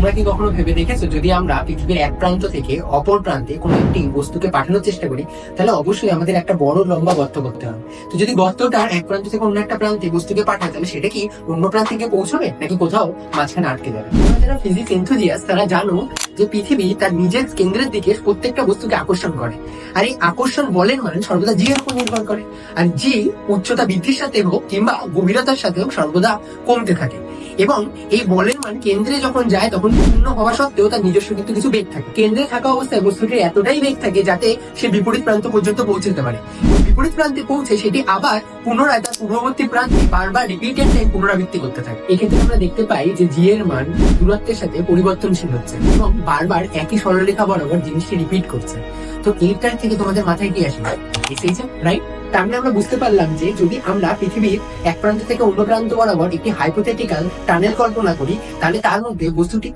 তোমরা কি কখনো ভেবে দেখেছো যদি আমরা পৃথিবীর এক প্রান্ত থেকে অপর প্রান্তে কোনো একটি বস্তুকে পাঠানোর চেষ্টা করি, তাহলে অবশ্যই আমাদের একটা বড় লম্বা গর্ত করতে হবে। তো যদি গর্তটার এক প্রান্ত থেকে অন্য একটা প্রান্তে বস্তুকে পাঠায়, তাহলে সেটা কি অন্য প্রান্তে গিয়ে পৌঁছবে নাকি কোথাও মাঝখানে আটকে যাবে? তোমরা যারা ফিজিক্স এনথুজিয়াস্ট তারা জানো যে পৃথিবী তার নিজের কেন্দ্রের দিকে প্রত্যেকটা বস্তুকে আকর্ষণ করে, আর এই আকর্ষণ বলের মান সর্বদা জি এর উপর নির্ভর করে। আর জি উচ্চতা বৃদ্ধির সাথে হোক কিংবা গভীরতার সাথে হোক সর্বদা কমতে থাকে, এবং এই বলের মান কেন্দ্রে যখন যায় তখন পূর্ণ হওয়া সত্ত্বেও তার নিজস্ব কিন্তু কিছু বেগ থাকে। কেন্দ্রে থাকা অবস্থায় বস্তুটির এতটাই বেগ থাকে যাতে সে বিপরীত প্রান্ত পর্যন্ত পৌঁছতে পারে। বিপরীত প্রান্তে পৌঁছে সেটি আবার পুনরায় তার পূর্ববর্তী প্রান্তে বারবার রিপিটেড টাইম পুনরাবৃত্তি করতে থাকে। এক্ষেত্রে আমরা দেখতে পাই যে জি এর মান দূরত্বের সাথে পরিবর্তনশীল হচ্ছে এবং বারবার একই সরলরেখা বরাবর জিনিসটি রিপিট করছে। তো এইটার থেকে তোমাদের মাথায় কি আসে? এসেছে, রাইট? তার মানে আমরা বুঝতে পারলাম যে যদি আমরা পৃথিবীর এক প্রান্ত থেকে অন্য প্রান্ত বরাবর একটি হাইপোথেটিক্যাল টানেল কল্পনা করি, তাহলে তার মধ্যে বস্তুটি